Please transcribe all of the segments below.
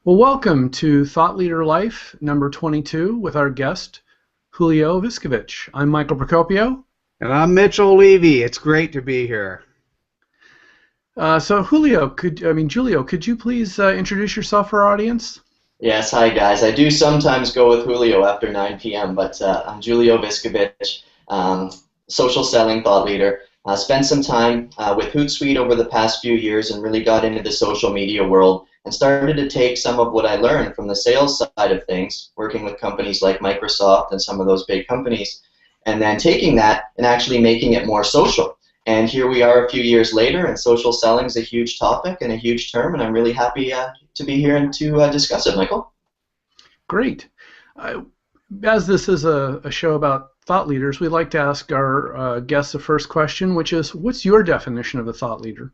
Well, welcome to Thought Leader Life number 22 with our guest, Julio Viskovich. I'm Michael Procopio. And I'm Mitchell Levy. It's great to be here. So Julio, Julio, could you please introduce yourself for our audience? Yes, hi guys. I do sometimes go with Julio after 9 p.m., but I'm Julio Viskovich, social selling thought leader. Spent some time with Hootsuite over the past few years and really got into the social media world and started to take some of what I learned from the sales side of things, working with companies like Microsoft and some of those big companies, and then taking that and actually making it more social. And here we are a few years later, and social selling is a huge topic and a huge term, and I'm really happy to be here and to discuss it, Michael. Great. As this is a show about thought leaders, we'd like to ask our guests the first question, which is, what's your definition of a thought leader?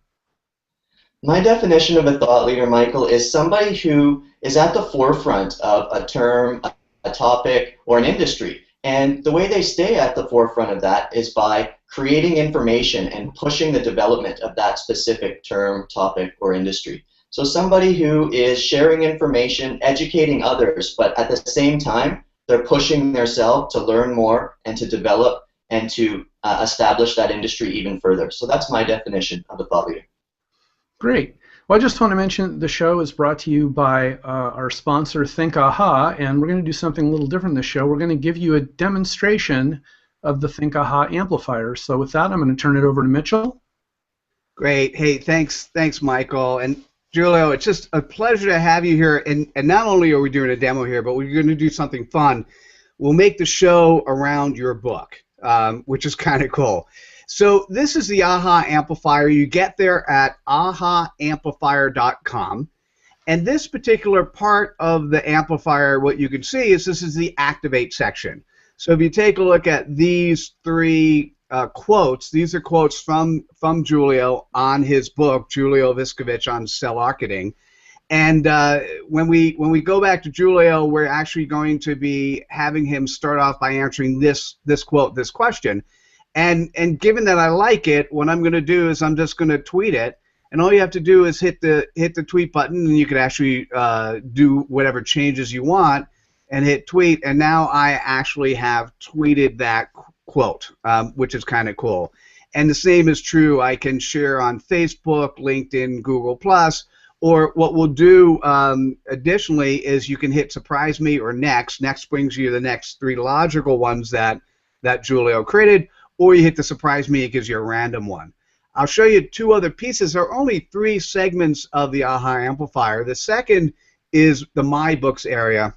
My definition of a thought leader, Michael, is somebody who is at the forefront of a term, a topic, or an industry. And the way they stay at the forefront of that is by creating information and pushing the development of that specific term, topic, or industry. So somebody who is sharing information, educating others, but at the same time, they're pushing themselves to learn more and to develop and to establish that industry even further. So that's my definition of a thought leader. Great. Well, I just want to mention the show is brought to you by our sponsor, ThinkAha, and we're going to do something a little different this show. We're going to give you a demonstration of the ThinkAha amplifier. So with that, I'm going to turn it over to Mitchell. Great. Hey, thanks, Michael. And Julio, it's just a pleasure to have you here. And not only are we doing a demo here, but we're going to do something fun. We'll make the show around your book, which is kind of cool. So this is the AHA amplifier. You get there at ahaamplifier.com. And this particular part of the amplifier, what you can see is this is the activate section. So if you take a look at these three quotes, these are quotes from Julio on his book, Julio Viskovich on Cell Marketing. And when we go back to Julio, we're actually going to be having him start off by answering this quote, this question. And given that I like it, what I'm going to do is I'm just going to tweet it, and all you have to do is hit the tweet button, and you can actually do whatever changes you want, and hit tweet. And now I actually have tweeted that quote, which is kind of cool. And the same is true. I can share on Facebook, LinkedIn, Google+, or what we'll do additionally is you can hit surprise me or next. Next brings you the next three logical ones that Julio created. Or you hit the surprise me, it gives you a random one. I'll show you two other pieces. There are only three segments of the AHA amplifier. The second is the My Books area.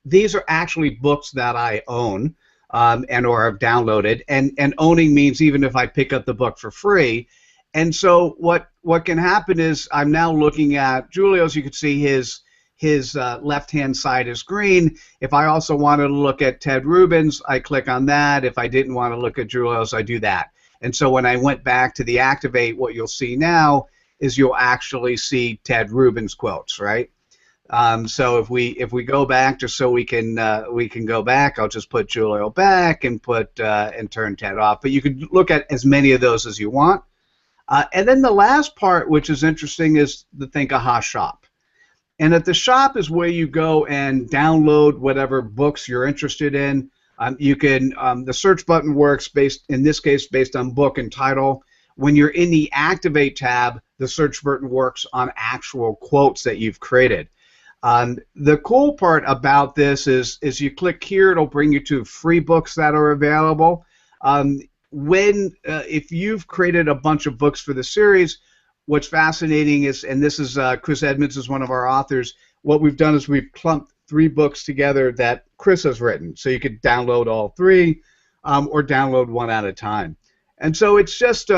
These are actually books that I own and or have downloaded. And owning means even if I pick up the book for free. And so what can happen is I'm now looking at Julio's. You can see his left-hand side is green. If I also wanted to look at Ted Rubin's, I click on that. If I didn't want to look at Julio's, I do that. And so when I went back to the activate, what you'll see now is you'll actually see Ted Rubin's quotes, right? So if we go back, just so we can go back, I'll just put Julio back and and turn Ted off. But you can look at as many of those as you want. And then the last part, which is interesting, is the ThinkAha shop. And at the shop is where you go and download whatever books you're interested in. You can the search button works in this case based on book and title. When you're in the Activate tab, the search button works on actual quotes that you've created. The cool part about this is you click here, it'll bring you to free books that are available. If you've created a bunch of books for the series, what's fascinating is, and this is Chris Edmonds is one of our authors, what we've done is we've clumped three books together that Chris has written. So you could download all three or download one at a time. And so it's just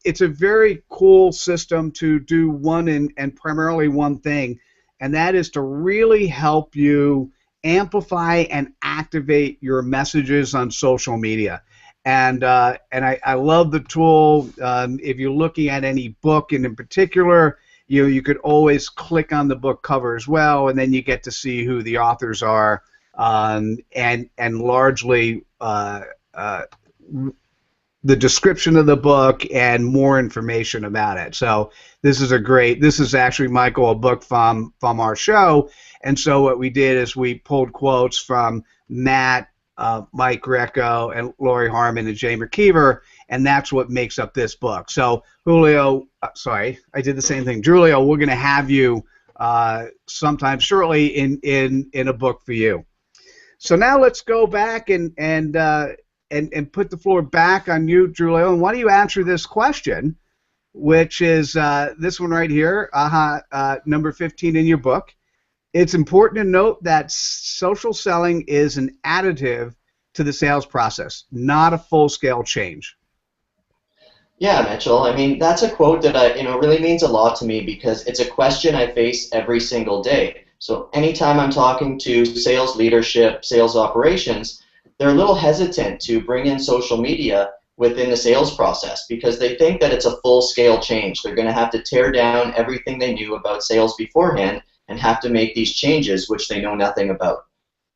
it's a very cool system to do one and primarily one thing, and that is to really help you amplify and activate your messages on social media. And I love the tool. If you're looking at any book, and in particular, you could always click on the book cover as well, and then you get to see who the authors are, and largely the description of the book and more information about it. So this is actually, Michael, a book from our show. And so what we did is we pulled quotes from Matt, Mike Greco, and Lori Harmon, and Jay McKeever, and that's what makes up this book. So Julio, sorry, I did the same thing. Julio, we're going to have you sometime shortly in a book for you. So now let's go back and put the floor back on you, Julio, and why don't you answer this question, which is this one right here, number 15 in your book. It's important to note that social selling is an additive to the sales process, not a full-scale change. Yeah, Mitchell. I mean, that's a quote that really means a lot to me because it's a question I face every single day. So anytime I'm talking to sales leadership, sales operations, they're a little hesitant to bring in social media within the sales process because they think that it's a full-scale change. They're going to have to tear down everything they knew about sales beforehand and have to make these changes which they know nothing about.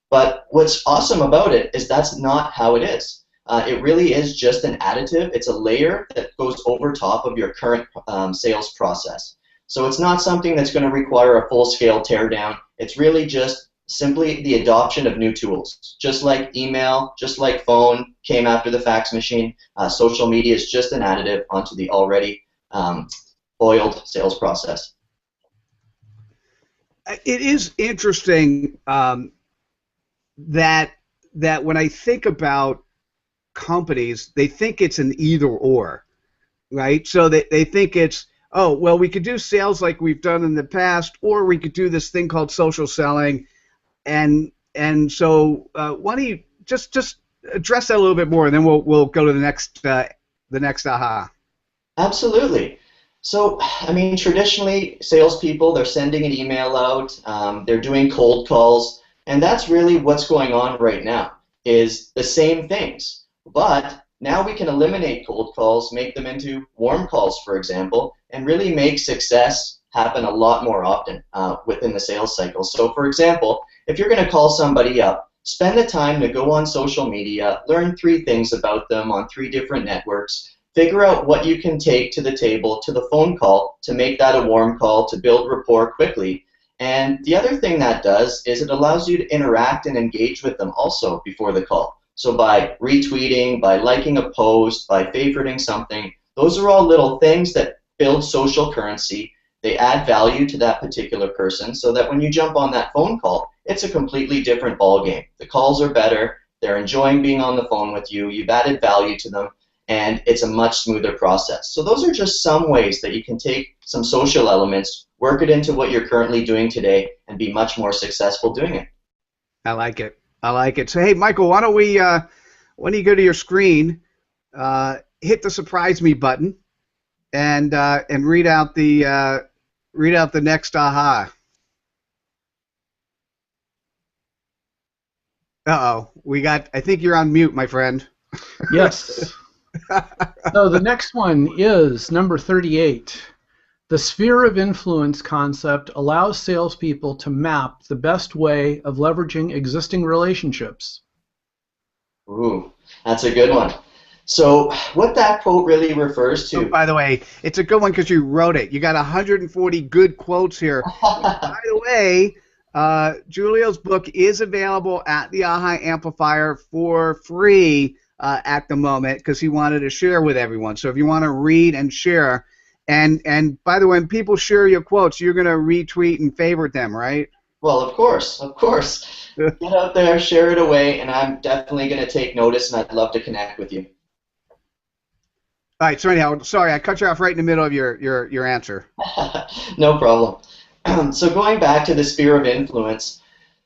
But what's awesome about it is that's not how it is. It really is just an additive. It's a layer that goes over top of your current sales process. So it's not something that's going to require a full-scale teardown. It's really just simply the adoption of new tools. Just like email, just like phone came after the fax machine, social media is just an additive onto the already oiled sales process. It is interesting that when I think about companies, they think it's an either or, right? So they think it's, oh, well, we could do sales like we've done in the past, or we could do this thing called social selling, and so why don't you just address that a little bit more, and then we'll go to the next aha. Absolutely. So, I mean, traditionally, salespeople, they're sending an email out, they're doing cold calls, and that's really what's going on right now, is the same things. But now we can eliminate cold calls, make them into warm calls, for example, and really make success happen a lot more often within the sales cycle. So, for example, if you're going to call somebody up, spend the time to go on social media, learn 3 things about them on 3 different networks, figure out what you can take to the table, to the phone call, to make that a warm call, to build rapport quickly. And the other thing that does is it allows you to interact and engage with them also before the call. So by retweeting, by liking a post, by favoriting something, those are all little things that build social currency. They add value to that particular person so that when you jump on that phone call, it's a completely different ballgame. The calls are better, they're enjoying being on the phone with you, you've added value to them, and it's a much smoother process. So those are just some ways that you can take some social elements, work it into what you're currently doing today, and be much more successful doing it. I like it. I like it. So, hey, Michael, why don't you go to your screen, hit the surprise me button, and read out the next aha. Uh-oh, I think you're on mute, my friend. Yes. So the next one is number 38. The sphere of influence concept allows salespeople to map the best way of leveraging existing relationships. Ooh, that's a good one. So what that quote really refers to... Oh, by the way, it's a good one because you wrote it. You got 140 good quotes here. By the way, Julio's book is available at the AHA Amplifier for free at the moment because he wanted to share with everyone. So if you want to read and share... And by the way, when people share your quotes, you're going to retweet and favorite them, right? Well, of course, of course. Get out there, share it away, and I'm definitely going to take notice, and I'd love to connect with you. All right, so anyhow, sorry, I cut you off right in the middle of your answer. No problem. So going back to the sphere of influence,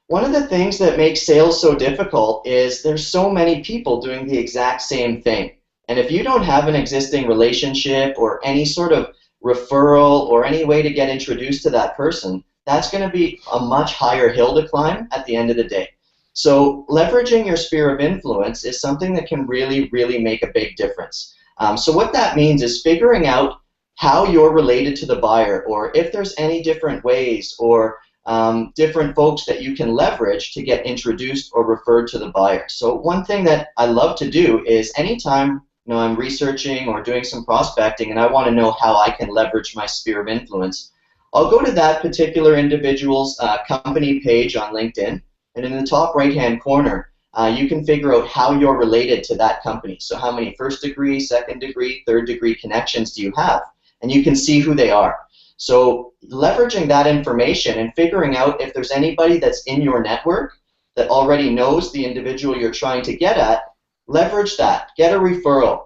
one of the things that makes sales so difficult is there's so many people doing the exact same thing. And if you don't have an existing relationship or any sort of referral or any way to get introduced to that person, that's going to be a much higher hill to climb at the end of the day. So leveraging your sphere of influence is something that can really, really make a big difference. So what that means is figuring out how you're related to the buyer, or if there's any different ways or different folks that you can leverage to get introduced or referred to the buyer. So one thing that I love to do is anytime I'm researching or doing some prospecting, and I want to know how I can leverage my sphere of influence, I'll go to that particular individual's company page on LinkedIn, and in the top right-hand corner, you can figure out how you're related to that company. So how many first degree, second degree, third degree connections do you have? And you can see who they are. So leveraging that information and figuring out if there's anybody that's in your network that already knows the individual you're trying to get at, leverage that. Get a referral.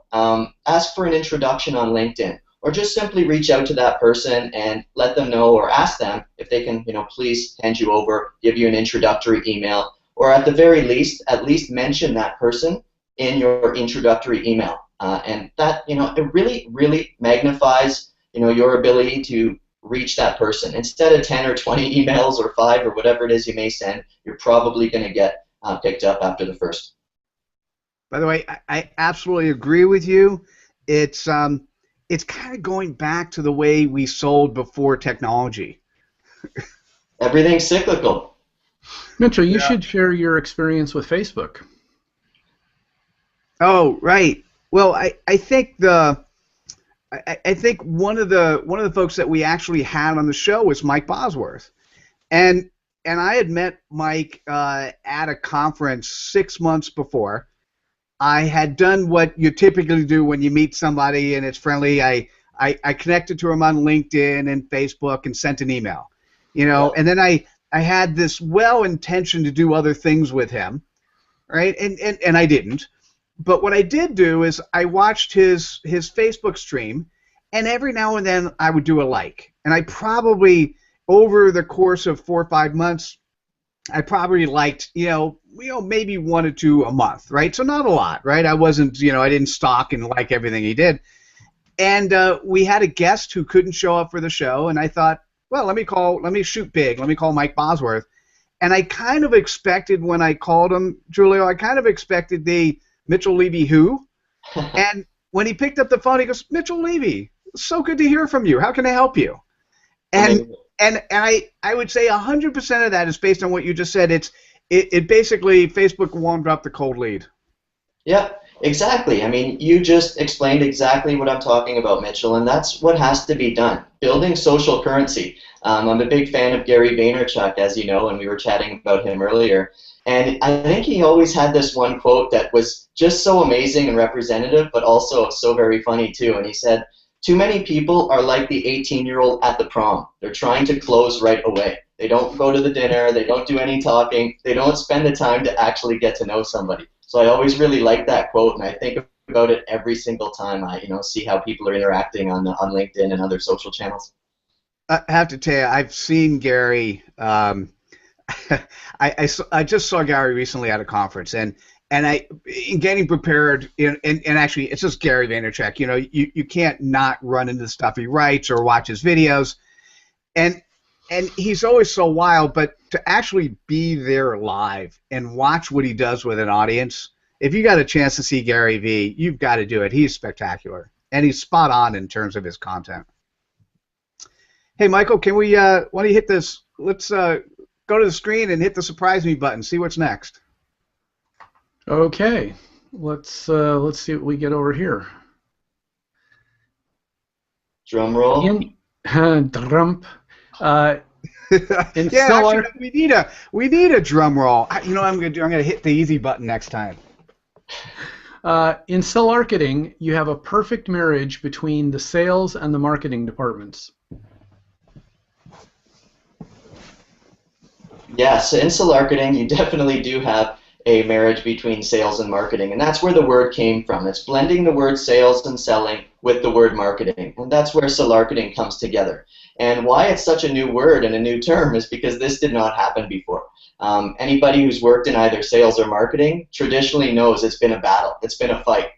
Ask for an introduction on LinkedIn, or just simply reach out to that person and let them know, or ask them if they can, please hand you over, give you an introductory email, or at the very least, at least mention that person in your introductory email. And that, it really, really magnifies, your ability to reach that person. Instead of 10 or 20 emails or 5 or whatever it is you may send, you're probably going to get picked up after the first. By the way, I absolutely agree with you. It's kind of going back to the way we sold before technology. Everything's cyclical. Mitchell, you should share your experience with Facebook. Oh, right. Well, I think I think one of the folks that we actually had on the show was Mike Bosworth, and I had met Mike at a conference 6 months before. I had done what you typically do when you meet somebody and it's friendly. I connected to him on LinkedIn and Facebook and sent an email, and then I had this intention to do other things with him, right? And I didn't. But what I did do is I watched his Facebook stream, and every now and then I would do a like. And I probably, over the course of 4 or 5 months, I probably liked, maybe 1 or 2 a month, right? So not a lot, right? I wasn't, I didn't stalk and like everything he did. And we had a guest who couldn't show up for the show, and I thought, well, let me shoot big. Let me call Mike Bosworth. And I kind of expected when I called him, Julio, I kind of expected the Mitchell Levy who? And when he picked up the phone, he goes, Mitchell Levy, so good to hear from you. How can I help you? And I would say 100% of that is based on what you just said. It basically, Facebook warmed up the cold lead. Yeah, exactly. I mean, you just explained exactly what I'm talking about, Mitchell, and that's what has to be done. Building social currency. I'm a big fan of Gary Vaynerchuk, as you know, and we were chatting about him earlier. And I think he always had this one quote that was just so amazing and representative, but also so very funny too. And he said, too many people are like the 18-year-old at the prom. They're trying to close right away. They don't go to the dinner. They don't do any talking. They don't spend the time to actually get to know somebody. So I always really like that quote, and I think about it every single time I see how people are interacting on LinkedIn and other social channels. I have to tell you, I've seen Gary. I just saw Gary recently at a conference, and in getting prepared, and actually it's just Gary Vaynerchuk. You can't not run into the stuff he writes or watch his videos, and he's always so wild. But to actually be there live and watch what he does with an audience, if you got a chance to see Gary V, you've got to do it. He's spectacular, and he's spot on in terms of his content. Hey, Michael, can we why don't you hit this? Let's go to the screen and hit the surprise me button. See what's next. Okay, let's see what we get over here. Drum roll. Drum. Actually, we need a drum roll. You know what I'm gonna hit the easy button next time. In cell marketing, you have a perfect marriage between the sales and the marketing departments. Yes, in cell marketing, you definitely do have a marriage between sales and marketing, and that's where the word came from. It's blending the word sales and selling with the word marketing, and that's where cell marketing comes together. And why it's such a new word and a new term is because this did not happen before. Anybody who's worked in either sales or marketing traditionally knows it's been a battle, it's been a fight,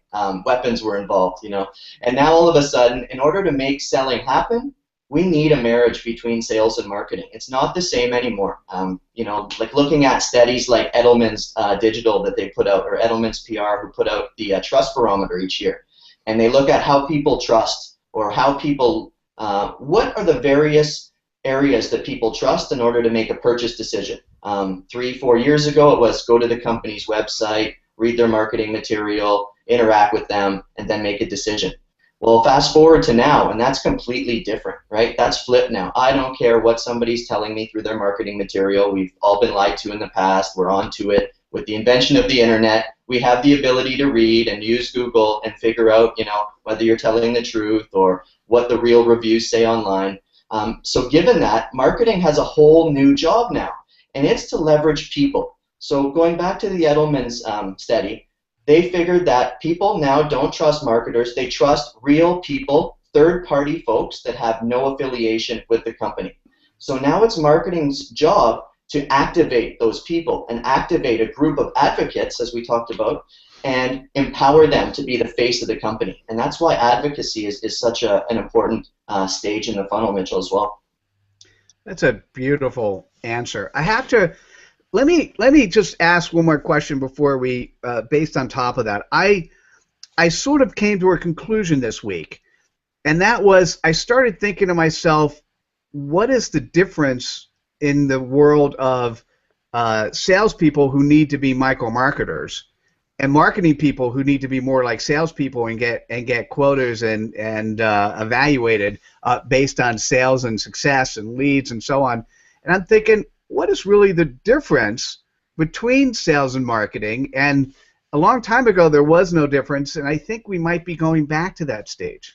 weapons were involved, And now all of a sudden, in order to make selling happen, we need a marriage between sales and marketing. It's not the same anymore. Like looking at studies like Edelman's Digital that they put out, or Edelman's PR, who put out the Trust Barometer each year, and they look at how people trust, or how people, what are the various areas that people trust in order to make a purchase decision. 3-4 years ago, it was go to the company's website, read their marketing material, interact with them, and then make a decision. Well, fast forward to now, and that's completely different, right? That's flipped now. I don't care what somebody's telling me through their marketing material. We've all been lied to in the past. We're on to it. With the invention of the internet, we have the ability to read and use Google and figure out, whether you're telling the truth or what the real reviews say online. So given that, marketing has a whole new job now, and it's to leverage people. So going back to the Edelman's study, they figured that people now don't trust marketers. They trust real people, third-party folks that have no affiliation with the company. So now it's marketing's job to activate those people and activate a group of advocates, as we talked about, and empower them to be the face of the company. And that's why advocacy is such an important stage in the funnel, Mitchell, as well. That's a beautiful answer. I have to let me just ask one more question before we, based on top of that. I sort of came to a conclusion this week, and that was I started thinking to myself, what is the difference in the world of salespeople who need to be micro-marketers and marketing people who need to be more like salespeople and get quotas and evaluated based on sales and success and leads and so on. And I'm thinking, what is really the difference between sales and marketing? And a long time ago there was no difference, and I think we might be going back to that stage.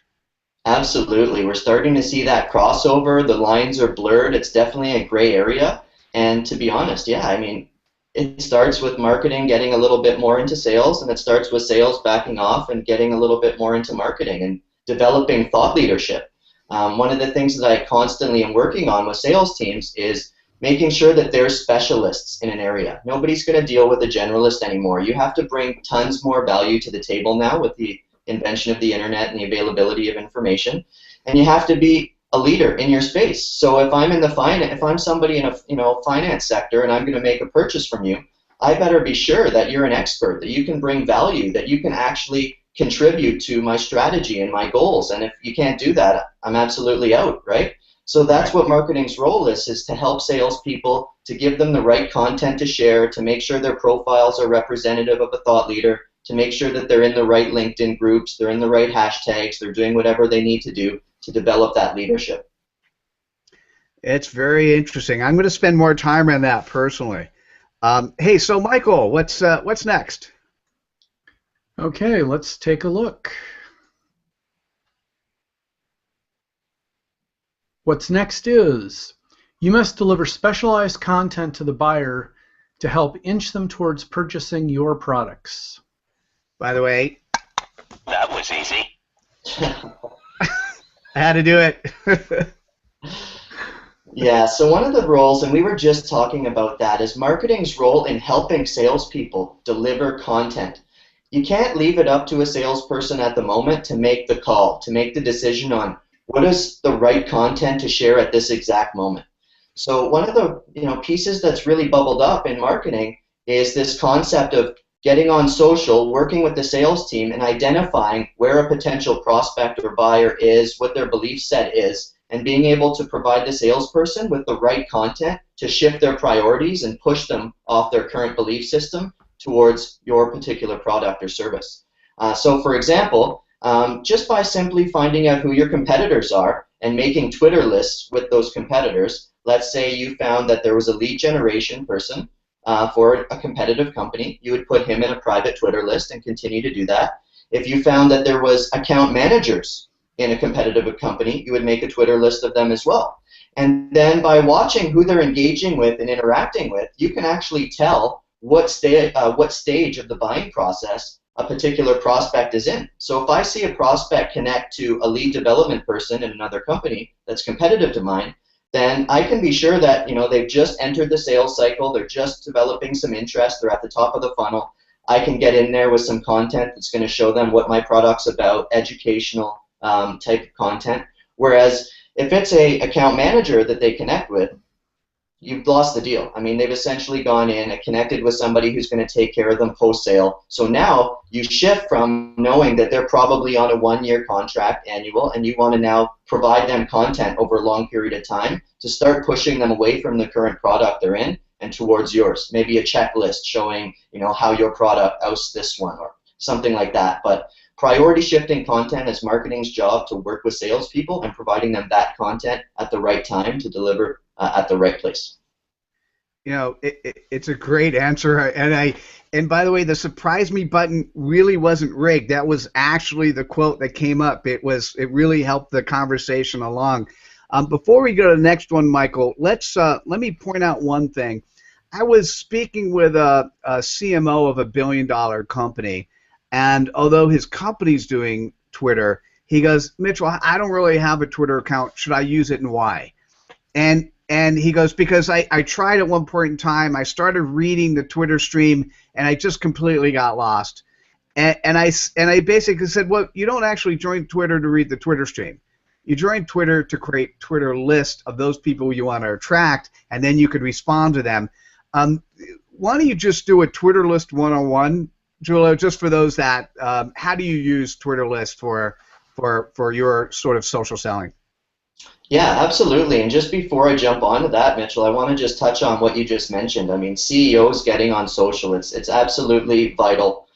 Absolutely. We're starting to see that crossover. The lines are blurred. It's definitely a gray area. And to be honest, yeah, I mean, it starts with marketing getting a little bit more into sales, and it starts with sales backing off and getting a little bit more into marketing and developing thought leadership. One of the things that I constantly am working on with sales teams is making sure that they're specialists in an area. Nobody's going to deal with a generalist anymore. You have to bring tons more value to the table now with the invention of the internet and the availability of information, and you have to be a leader in your space. So if I'm in the if I'm somebody in a finance sector and I'm going to make a purchase from you, I better be sure that you're an expert, that you can bring value, that you can actually contribute to my strategy and my goals. And if you can't do that, I'm absolutely out, right? So that's what marketing's role is to help salespeople, to give them the right content to share, to make sure their profiles are representative of a thought leader, to make sure that they're in the right LinkedIn groups, they're in the right hashtags, they're doing whatever they need to do to develop that leadership. It's very interesting. I'm going to spend more time on that personally. Hey, so Michael, what's next? Okay, let's take a look. What's next is you must deliver specialized content to the buyer to help inch them towards purchasing your products. By the way, that was easy. I had to do it. Yeah, so one of the roles, and we were just talking about that, is marketing's role in helping salespeople deliver content. You can't leave it up to a salesperson at the moment to make the call, to make the decision on what is the right content to share at this exact moment. So one of the pieces that's really bubbled up in marketing is this concept of getting on social, working with the sales team, and identifying where a potential prospect or buyer is, what their belief set is, and being able to provide the salesperson with the right content to shift their priorities and push them off their current belief system towards your particular product or service. So for example, just by simply finding out who your competitors are and making Twitter lists with those competitors, let's say you found that there was a lead generation person for a competitive company, you would put him in a private Twitter list and continue to do that. If you found that there was account managers in a competitive company, you would make a Twitter list of them as well. And then by watching who they're engaging with and interacting with, you can actually tell what stage of the buying process a particular prospect is in. So if I see a prospect connect to a lead development person in another company that's competitive to mine, then I can be sure that they've just entered the sales cycle, they're just developing some interest, they're at the top of the funnel. I can get in there with some content that's going to show them what my product's about, educational type of content. Whereas if it's a account manager that they connect with, you've lost the deal. I mean, they've essentially gone in and connected with somebody who's going to take care of them post-sale. So now you shift from knowing that they're probably on a one-year contract, annual, and you want to now provide them content over a long period of time to start pushing them away from the current product they're in and towards yours. Maybe a checklist showing, how your product ousts this one, or something like that. But priority shifting content is marketing's job to work with salespeople and providing them that content at the right time to deliver at the right place. You know, it's a great answer, and by the way, the surprise me button really wasn't rigged. That was actually the quote that came up. It really helped the conversation along. Before we go to the next one, Michael, let me point out one thing. I was speaking with a CMO of a billion-dollar company, and although his company's doing Twitter, he goes, Mitchell, I don't really have a Twitter account. Should I use it, and why? And he goes, because I tried at one point in time, I started reading the Twitter stream, and I just completely got lost. And I basically said, well, you don't actually join Twitter to read the Twitter stream. You join Twitter to create Twitter list of those people you want to attract, and then you could respond to them. Why don't you just do a Twitter list 101, Julio, just for those that, how do you use Twitter list for your sort of social selling? Yeah, absolutely. And just before I jump onto that, Mitchell, I want to just touch on what you just mentioned. I mean, CEOs getting on social, it's absolutely vital.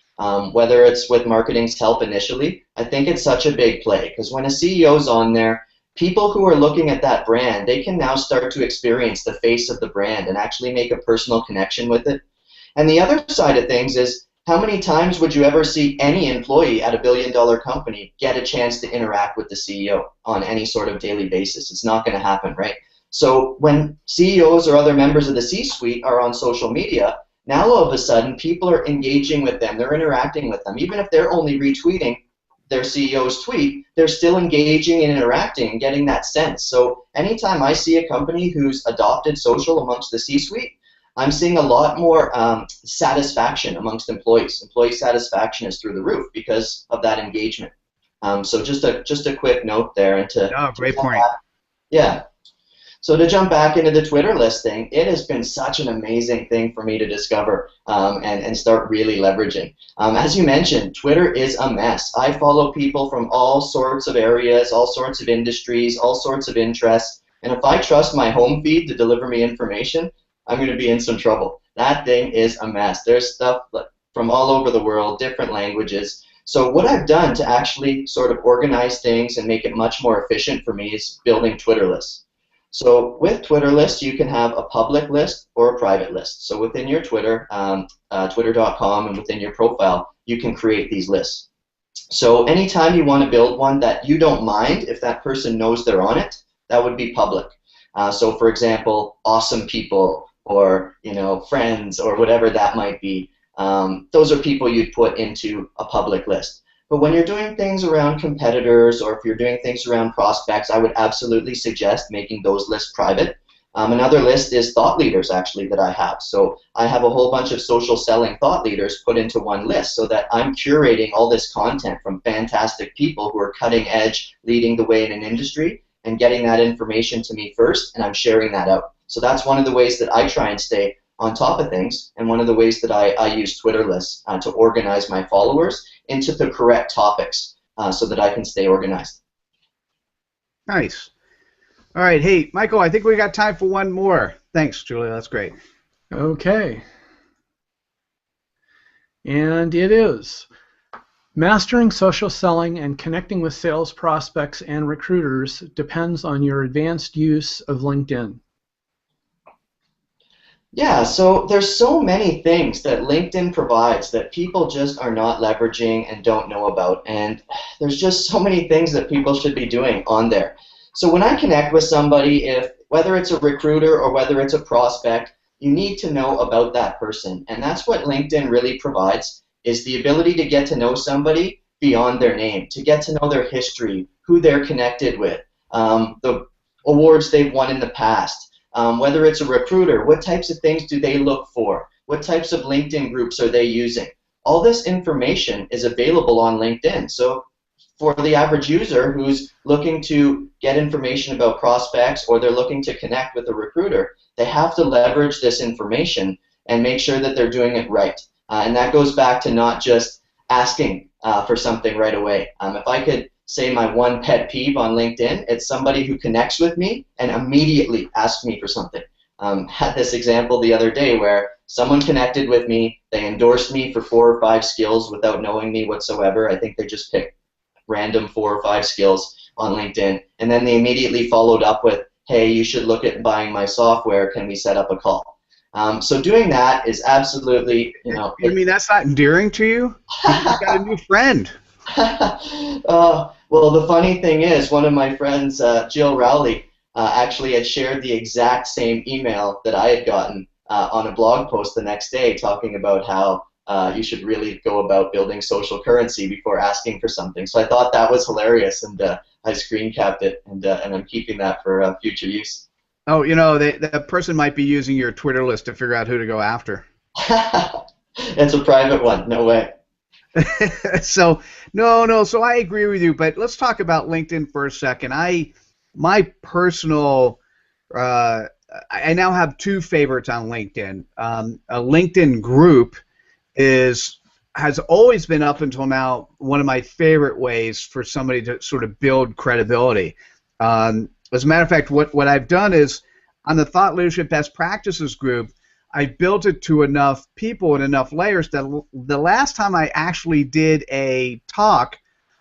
Whether it's with marketing's help initially, I think it's such a big play because when a CEO's on there, people who are looking at that brand, they can now start to experience the face of the brand and actually make a personal connection with it. And the other side of things is, how many times would you ever see any employee at a billion-dollar company get a chance to interact with the CEO on any sort of daily basis? It's not going to happen, right? So when CEOs or other members of the C-suite are on social media, now all of a sudden people are engaging with them, they're interacting with them. Even if they're only retweeting their CEO's tweet, they're still engaging and interacting and getting that sense. So anytime I see a company who's adopted social amongst the C-suite, I'm seeing a lot more satisfaction amongst employees. Employee satisfaction is through the roof because of that engagement. So just a quick note there. And great point. Yeah. So to jump back into the Twitter listing, it has been such an amazing thing for me to discover and start really leveraging. As you mentioned, Twitter is a mess. I follow people from all sorts of areas, all sorts of industries, all sorts of interests. And if I trust my home feed to deliver me information, I'm going to be in some trouble. That thing is a mess. There's stuff from all over the world, different languages. So what I've done to actually sort of organize things and make it much more efficient for me is building Twitter lists. So with Twitter lists, you can have a public list or a private list. So within your Twitter, twitter.com, and within your profile, you can create these lists. So anytime you want to build one that you don't mind if that person knows they're on it, that would be public. So for example, awesome people, or friends, or whatever that might be. Those are people you'd put into a public list. But when you're doing things around competitors, or if you're doing things around prospects, I would absolutely suggest making those lists private. Another list is thought leaders, actually, that I have. So I have a whole bunch of social selling thought leaders put into one list so that I'm curating all this content from fantastic people who are cutting edge, leading the way in an industry, and getting that information to me first, and I'm sharing that out. So that's one of the ways that I try and stay on top of things, and one of the ways that I use Twitter lists to organize my followers into the correct topics so that I can stay organized. Nice. All right, hey, Michael, I think we got time for one more. Thanks, Julia, that's great. Okay. And it is. Mastering social selling and connecting with sales prospects and recruiters depends on your advanced use of LinkedIn. Yeah, so there's so many things that LinkedIn provides that people just are not leveraging and don't know about, and there's just so many things that people should be doing on there. So when I connect with somebody, whether it's a recruiter or whether it's a prospect, you need to know about that person, and that's what LinkedIn really provides, is the ability to get to know somebody beyond their name, to get to know their history, who they're connected with, the awards they've won in the past. Whether it's a recruiter, what types of things do they look for? What types of LinkedIn groups are they using? All this information is available on LinkedIn. So for the average user who's looking to get information about prospects, or they're looking to connect with a recruiter, they have to leverage this information and make sure that they're doing it right. And that goes back to not just asking for something right away. If I could say my one pet peeve on LinkedIn, it's somebody who connects with me and immediately asks me for something. Had this example the other day where someone connected with me, they endorsed me for 4 or 5 skills without knowing me whatsoever. I think they just picked random 4 or 5 skills on LinkedIn, and then they immediately followed up with, hey, you should look at buying my software, can we set up a call? So doing that is absolutely, You mean that's not endearing to you? You got a new friend. Well, the funny thing is, one of my friends, Jill Rowley, actually had shared the exact same email that I had gotten on a blog post the next day, talking about how you should really go about building social currency before asking for something. So I thought that was hilarious, and I screen capped it, and I'm keeping that for future use. Oh, that person might be using your Twitter list to figure out who to go after. It's a private one, no way. So no. So I agree with you, but let's talk about LinkedIn for a second. My personal, I now have 2 favorites on LinkedIn. A LinkedIn group has always been, up until now, one of my favorite ways for somebody to sort of build credibility. As a matter of fact, what I've done is, on the Thought Leadership Best Practices group, I built it to enough people and enough layers that the last time I actually did a talk,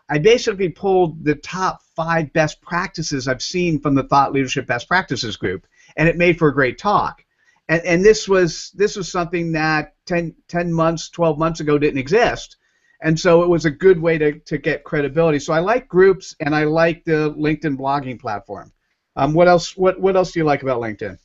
I basically pulled the top 5 best practices I've seen from the Thought Leadership Best Practices group, and it made for a great talk. And this was something that 10 months, 12 months ago didn't exist. And so it was a good way to get credibility. So I like groups, and I like the LinkedIn blogging platform. What else do you like about LinkedIn?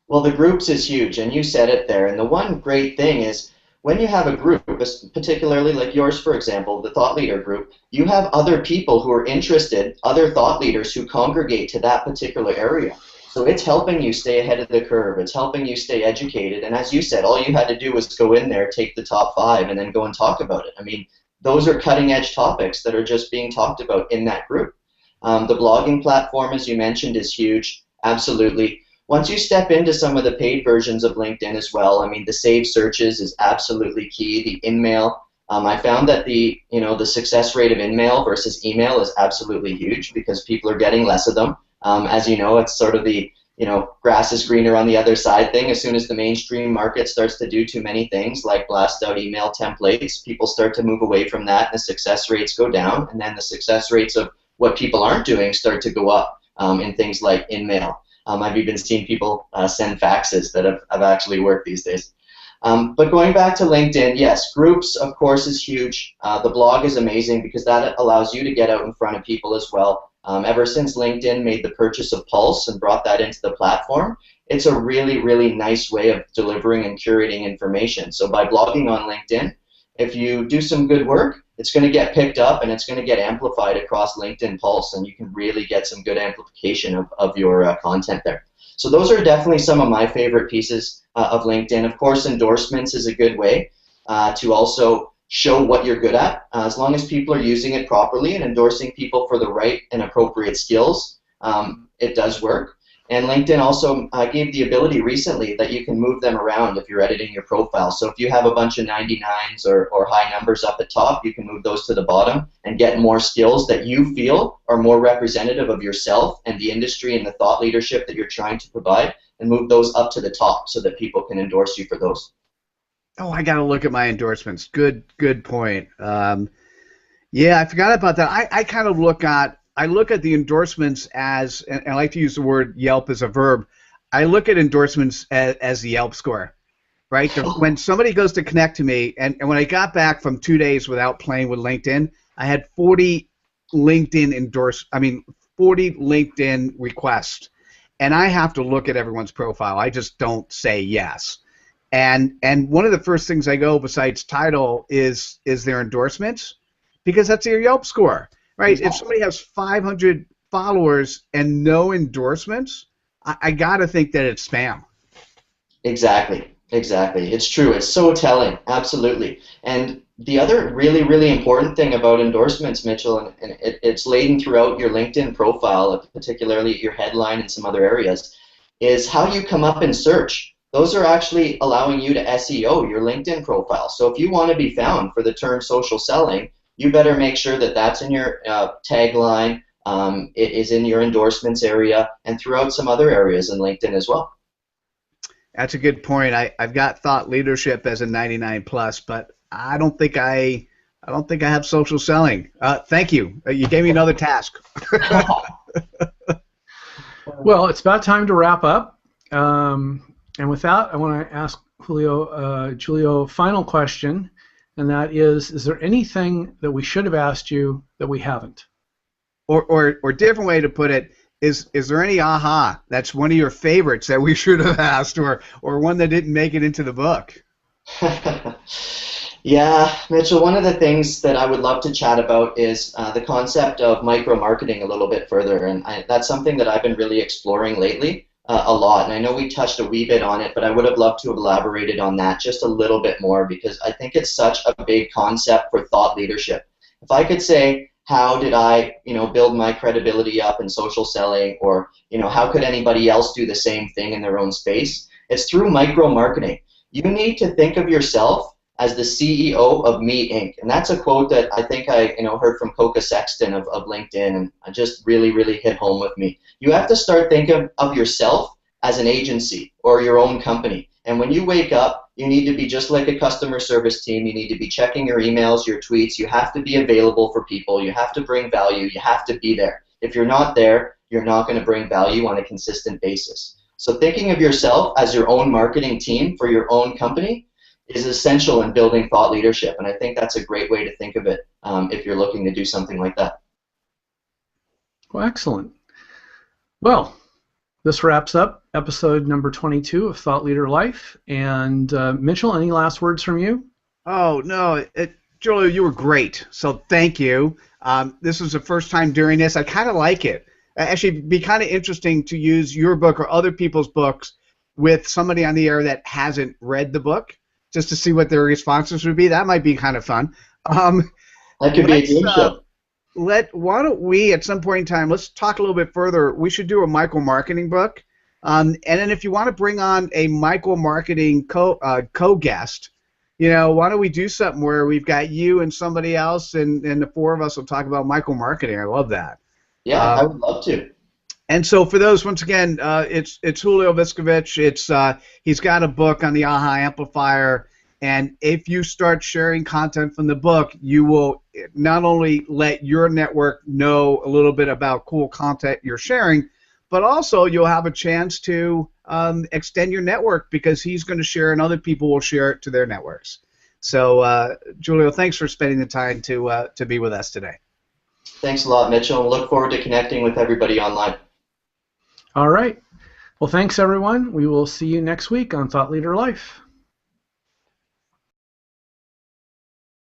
Well, the groups is huge, and you said it there. And the one great thing is, when you have a group, particularly like yours, for example, the Thought Leader group, you have other people who are interested, other thought leaders who congregate to that particular area. So it's helping you stay ahead of the curve. It's helping you stay educated. And as you said, all you had to do was go in there, take the top 5, and then go and talk about it. I mean, those are cutting-edge topics that are just being talked about in that group. The blogging platform, as you mentioned, is huge. Absolutely. Once you step into some of the paid versions of LinkedIn as well, I mean, the saved searches is absolutely key. The in-mail, I found that the success rate of in-mail versus email is absolutely huge because people are getting less of them. As you know, it's sort of the grass is greener on the other side thing. As soon as the mainstream market starts to do too many things like blast out email templates, people start to move away from that, and the success rates go down, and then the success rates of what people aren't doing start to go up in things like in-mail. I've even seen people send faxes that have actually worked these days. But going back to LinkedIn, yes, groups, of course, is huge. The blog is amazing because that allows you to get out in front of people as well. Ever since LinkedIn made the purchase of Pulse and brought that into the platform, it's a really, really nice way of delivering and curating information. So by blogging on LinkedIn, if you do some good work, it's going to get picked up and it's going to get amplified across LinkedIn Pulse, and you can really get some good amplification of your content there. So those are definitely some of my favorite pieces of LinkedIn. Of course, endorsements is a good way to also show what you're good at. As long as people are using it properly and endorsing people for the right and appropriate skills, it does work. And LinkedIn also gave the ability recently that you can move them around if you're editing your profile. So if you have a bunch of 99s or high numbers up at top, you can move those to the bottom and get more skills that you feel are more representative of yourself and the industry and the thought leadership that you're trying to provide, and move those up to the top so that people can endorse you for those. Oh, I got to look at my endorsements. Good point. Yeah, I forgot about that. I kind of look at the endorsements as, and I like to use the word Yelp as a verb, I look at endorsements as the Yelp score, right? When somebody goes to connect to me, and when I got back from 2 days without playing with LinkedIn, I had 40 LinkedIn requests, and I have to look at everyone's profile. I just don't say yes. And one of the first things I go, besides title, is their endorsements, because that's their Yelp score. Right, if somebody has 500 followers and no endorsements, I got to think that it's spam. Exactly. It's true. It's so telling. Absolutely. And the other really, really important thing about endorsements, Mitchell, and it's laden throughout your LinkedIn profile, particularly your headline and some other areas, is how you come up in search. Those are actually allowing you to SEO your LinkedIn profile. So if you want to be found for the term social selling, you better make sure that that's in your tagline, it is in your endorsements area, and throughout some other areas in LinkedIn as well. That's a good point. I've got thought leadership as a 99 plus, but I don't think I have social selling. Thank you. You gave me another task. Well, it's about time to wrap up. And with that, I want to ask Julio, final question, and that is there anything that we should have asked you that we haven't? Or different way to put it, is there any aha that's one of your favorites that we should have asked, or one that didn't make it into the book? Yeah, Mitchell, one of the things that I would love to chat about is the concept of micro-marketing a little bit further, and that's something that I've been really exploring lately a lot, and I know we touched a wee bit on it, but I would have loved to have elaborated on that just a little bit more because I think it's such a big concept for thought leadership. If I could say, how did I, build my credibility up in social selling, or, how could anybody else do the same thing in their own space? It's through micro-marketing. You need to think of yourself as the CEO of Me Inc. And that's a quote that I think I heard from Coca Sexton of LinkedIn, and it just really, really hit home with me. You have to start thinking of yourself as an agency or your own company. And when you wake up, you need to be just like a customer service team. You need to be checking your emails, your tweets. You have to be available for people. You have to bring value. You have to be there. If you're not there, you're not going to bring value on a consistent basis. So thinking of yourself as your own marketing team for your own company is essential in building thought leadership, and I think that's a great way to think of it if you're looking to do something like that. Well, excellent. Well, this wraps up episode number 22 of Thought Leader Life. And Mitchell, any last words from you? Oh, no. Julio, you were great, so thank you. This was the first time doing this. I kind of like it. Actually, it'd be kind of interesting to use your book or other people's books with somebody on the air that hasn't read the book, just to see what their responses would be. That might be kind of fun. That could be a game show. Why don't we, at some point in time, let's talk a little bit further. We should do a micro-marketing book. And then if you want to bring on a micro-marketing co-guest, why don't we do something where we've got you and somebody else, and the four of us will talk about micro-marketing. I love that. Yeah, I would love to. And so for those, once again, it's Julio Viskovich. He's got a book on the AHA Amplifier, and if you start sharing content from the book, you will not only let your network know a little bit about cool content you're sharing, but also you'll have a chance to extend your network because he's going to share and other people will share it to their networks. So, Julio, thanks for spending the time to be with us today. Thanks a lot, Mitchell. Look forward to connecting with everybody online. All right. Well, thanks, everyone. We will see you next week on Thought Leader Life.